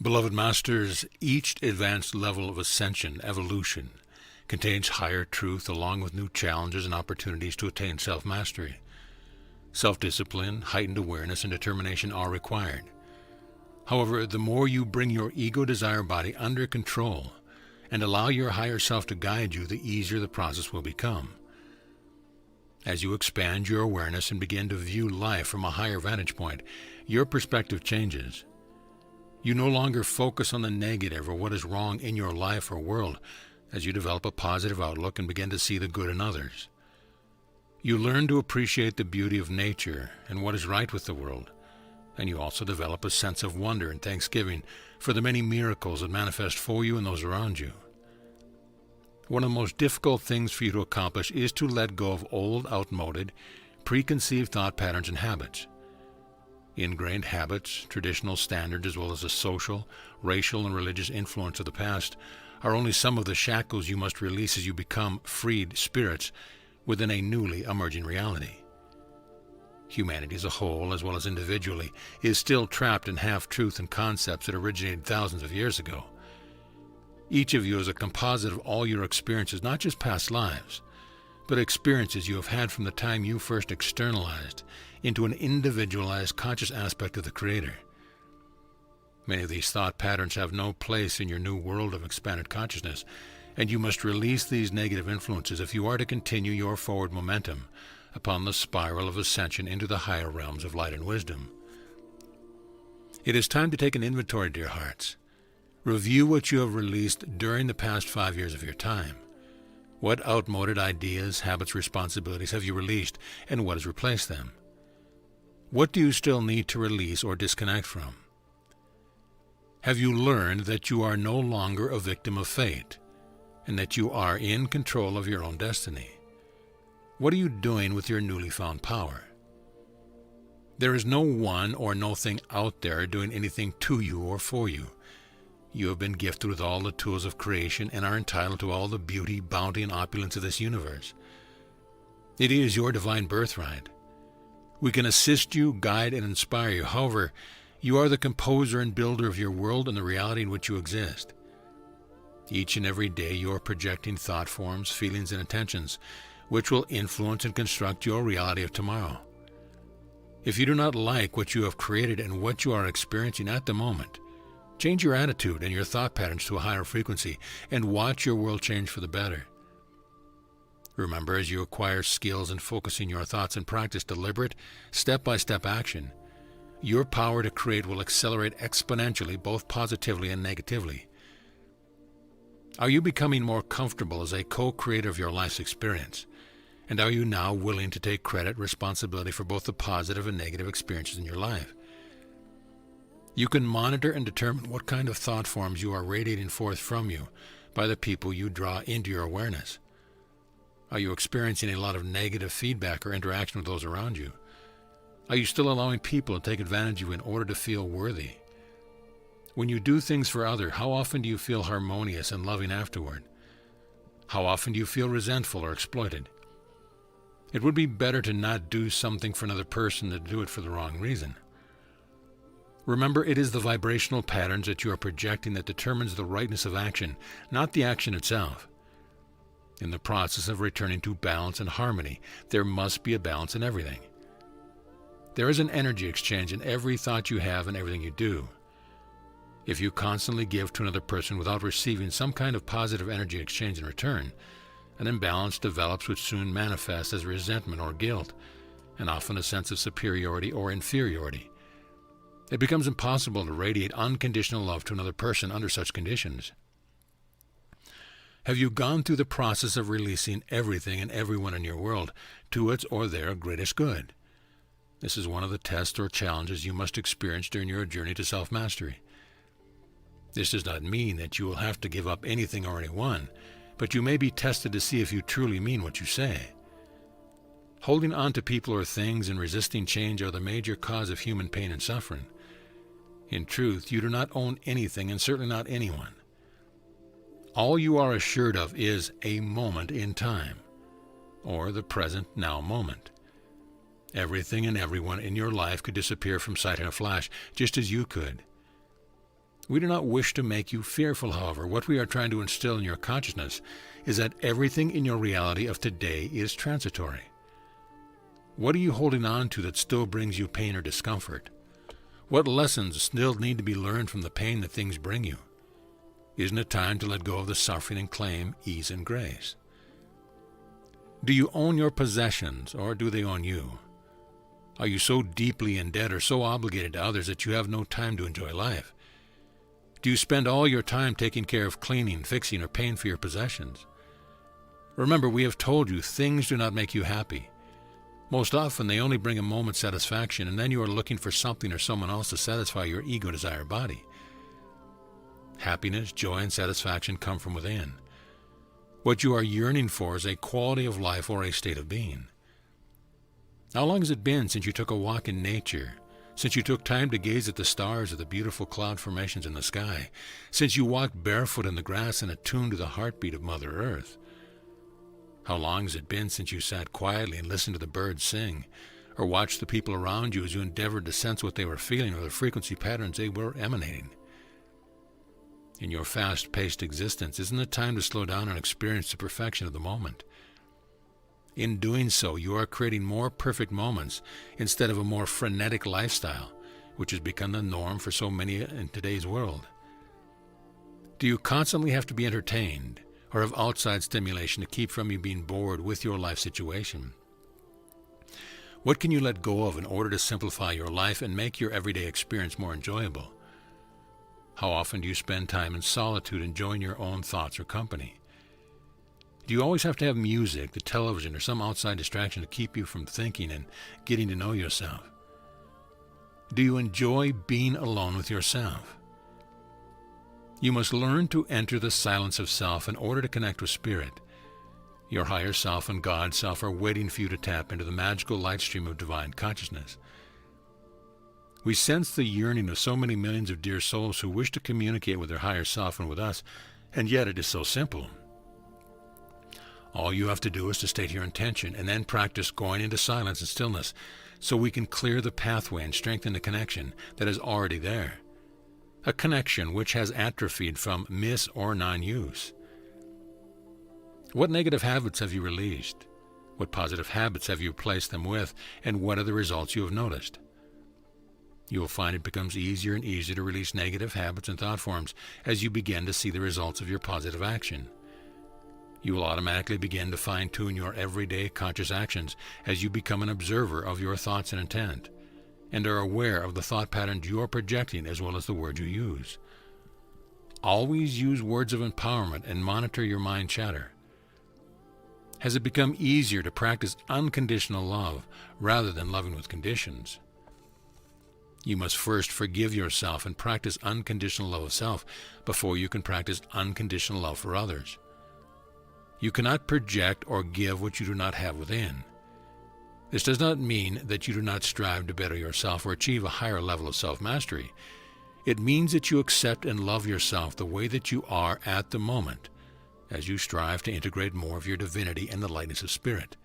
Beloved Masters, each advanced level of ascension, evolution, contains higher truth along with new challenges and opportunities to attain self-mastery. Self-discipline, heightened awareness, and determination are required. However, the more you bring your ego-desire body under control and allow your higher self to guide you, the easier the process will become. As you expand your awareness and begin to view life from a higher vantage point, your perspective changes. You no longer focus on the negative or what is wrong in your life or world as you develop a positive outlook and begin to see the good in others. You learn to appreciate the beauty of nature and what is right with the world, and you also develop a sense of wonder and thanksgiving for the many miracles that manifest for you and those around you. One of the most difficult things for you to accomplish is to let go of old, outmoded, preconceived thought patterns and habits. Ingrained habits, traditional standards, as well as the social, racial, and religious influence of the past are only some of the shackles you must release as you become freed spirits within a newly emerging reality. Humanity as a whole, as well as individually, is still trapped in half-truth and concepts that originated thousands of years ago. Each of you is a composite of all your experiences, not just past lives, but experiences you have had from the time you first externalized into an individualized conscious aspect of the Creator. Many of these thought patterns have no place in your new world of expanded consciousness, and you must release these negative influences if you are to continue your forward momentum upon the spiral of ascension into the higher realms of light and wisdom. It is time to take an inventory, dear hearts. Review what you have released during the past 5 years of your time. What outmoded ideas, habits, responsibilities have you released, and what has replaced them? What do you still need to release or disconnect from? Have you learned that you are no longer a victim of fate, and that you are in control of your own destiny? What are you doing with your newly found power? There is no one or no thing out there doing anything to you or for you. You have been gifted with all the tools of creation and are entitled to all the beauty, bounty, and opulence of this universe. It is your divine birthright. We can assist you, guide, and inspire you. However, you are the composer and builder of your world and the reality in which you exist. Each and every day you are projecting thought forms, feelings, and intentions, which will influence and construct your reality of tomorrow. If you do not like what you have created and what you are experiencing at the moment, change your attitude and your thought patterns to a higher frequency and watch your world change for the better. Remember, as you acquire skills in focusing your thoughts and practice deliberate, step-by-step action, your power to create will accelerate exponentially, both positively and negatively. Are you becoming more comfortable as a co-creator of your life's experience? And are you now willing to take credit, responsibility for both the positive and negative experiences in your life? You can monitor and determine what kind of thought forms you are radiating forth from you by the people you draw into your awareness. Are you experiencing a lot of negative feedback or interaction with those around you? Are you still allowing people to take advantage of you in order to feel worthy? When you do things for others, how often do you feel harmonious and loving afterward? How often do you feel resentful or exploited? It would be better to not do something for another person than to do it for the wrong reason. Remember, it is the vibrational patterns that you are projecting that determines the rightness of action, not the action itself. In the process of returning to balance and harmony, there must be a balance in everything. There is an energy exchange in every thought you have and everything you do. If you constantly give to another person without receiving some kind of positive energy exchange in return, an imbalance develops which soon manifests as resentment or guilt, and often a sense of superiority or inferiority. It becomes impossible to radiate unconditional love to another person under such conditions. Have you gone through the process of releasing everything and everyone in your world to its or their greatest good? This is one of the tests or challenges you must experience during your journey to self-mastery. This does not mean that you will have to give up anything or anyone, but you may be tested to see if you truly mean what you say. Holding on to people or things and resisting change are the major cause of human pain and suffering. In truth, you do not own anything and certainly not anyone. All you are assured of is a moment in time, or the present now moment. Everything and everyone in your life could disappear from sight in a flash, just as you could. We do not wish to make you fearful, however. What we are trying to instill in your consciousness is that everything in your reality of today is transitory. What are you holding on to that still brings you pain or discomfort? What lessons still need to be learned from the pain that things bring you? Isn't it time to let go of the suffering and claim ease and grace? Do you own your possessions, or do they own you? Are you so deeply in debt or so obligated to others that you have no time to enjoy life? Do you spend all your time taking care of cleaning, fixing, or paying for your possessions? Remember, we have told you things do not make you happy. Most often, they only bring a moment's satisfaction, and then you are looking for something or someone else to satisfy your ego-desire body. Happiness, joy, and satisfaction come from within. What you are yearning for is a quality of life or a state of being. How long has it been since you took a walk in nature? Since you took time to gaze at the stars or the beautiful cloud formations in the sky? Since you walked barefoot in the grass and attuned to the heartbeat of Mother Earth? How long has it been since you sat quietly and listened to the birds sing, or watched the people around you as you endeavored to sense what they were feeling or the frequency patterns they were emanating? In your fast-paced existence, isn't it time to slow down and experience the perfection of the moment? In doing so, you are creating more perfect moments instead of a more frenetic lifestyle, which has become the norm for so many in today's world. Do you constantly have to be entertained, or have outside stimulation to keep from you being bored with your life situation? What can you let go of in order to simplify your life and make your everyday experience more enjoyable? How often do you spend time in solitude enjoying your own thoughts or company? Do you always have to have music, the television, or some outside distraction to keep you from thinking and getting to know yourself? Do you enjoy being alone with yourself? You must learn to enter the silence of self in order to connect with Spirit. Your higher self and God self are waiting for you to tap into the magical light stream of divine consciousness. We sense the yearning of so many millions of dear souls who wish to communicate with their higher self and with us, and yet it is so simple. All you have to do is to state your intention and then practice going into silence and stillness so we can clear the pathway and strengthen the connection that is already there. A connection which has atrophied from mis- or non-use. What negative habits have you released? What positive habits have you replaced them with? And what are the results you have noticed? You will find it becomes easier and easier to release negative habits and thought forms as you begin to see the results of your positive action. You will automatically begin to fine-tune your everyday conscious actions as you become an observer of your thoughts and intent, and are aware of the thought patterns you are projecting as well as the words you use. Always use words of empowerment and monitor your mind chatter. Has it become easier to practice unconditional love rather than loving with conditions? You must first forgive yourself and practice unconditional love of self before you can practice unconditional love for others. You cannot project or give what you do not have within. This does not mean that you do not strive to better yourself or achieve a higher level of self-mastery. It means that you accept and love yourself the way that you are at the moment, as you strive to integrate more of your divinity and the lightness of spirit.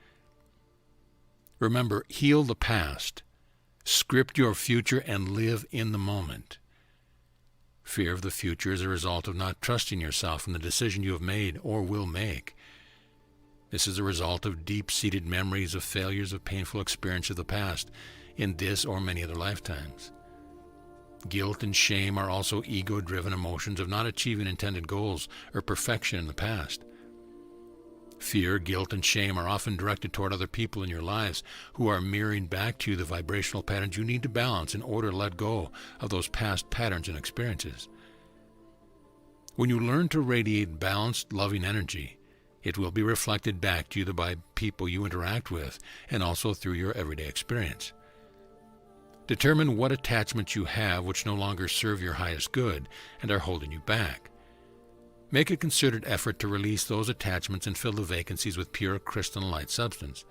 Remember, heal the past, script your future, and live in the moment. Fear of the future is a result of not trusting yourself in the decision you have made or will make. This is a result of deep-seated memories of failures of painful experience of the past in this or many other lifetimes. Guilt and shame are also ego-driven emotions of not achieving intended goals or perfection in the past. Fear, guilt, and shame are often directed toward other people in your lives who are mirroring back to you the vibrational patterns you need to balance in order to let go of those past patterns and experiences. When you learn to radiate balanced, loving energy, it will be reflected back to you by people you interact with and also through your everyday experience. Determine what attachments you have which no longer serve your highest good and are holding you back. Make a concerted effort to release those attachments and fill the vacancies with pure crystalline light substance.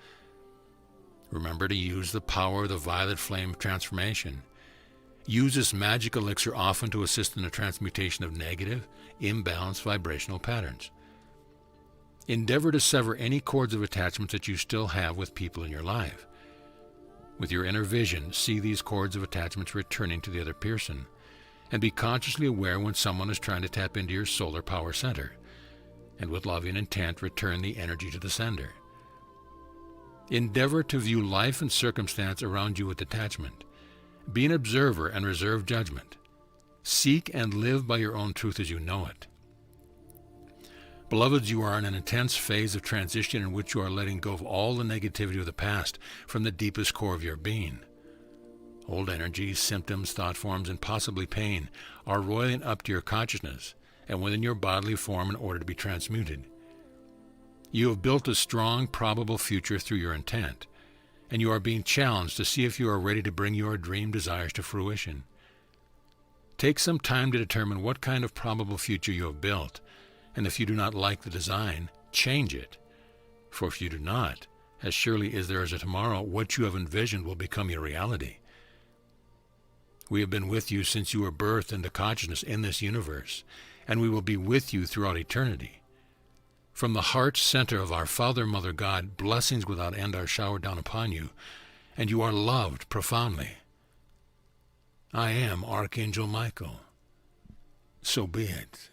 Remember to use the power of the violet flame transformation. Use this magic elixir often to assist in the transmutation of negative, imbalanced vibrational patterns. Endeavor to sever any cords of attachments that you still have with people in your life. With your inner vision, see these cords of attachments returning to the other person. and be consciously aware when someone is trying to tap into your solar power center, and with loving intent return the energy to the sender. Endeavor to view life and circumstance around you with detachment. Be an observer and reserve judgment. Seek and live by your own truth as you know it. Beloveds, you are in an intense phase of transition in which you are letting go of all the negativity of the past from the deepest core of your being. Old energies, symptoms, thought forms, and possibly pain are roiling up to your consciousness and within your bodily form in order to be transmuted. You have built a strong, probable future through your intent, and you are being challenged to see if you are ready to bring your dream desires to fruition. Take some time to determine what kind of probable future you have built, and if you do not like the design, change it. For if you do not, as surely as there is a tomorrow, what you have envisioned will become your reality. We have been with you since you were birthed into consciousness in this universe, and we will be with you throughout eternity. From the heart center of our Father, Mother, God, blessings without end are showered down upon you, and you are loved profoundly. I am Archangel Michael. So be it.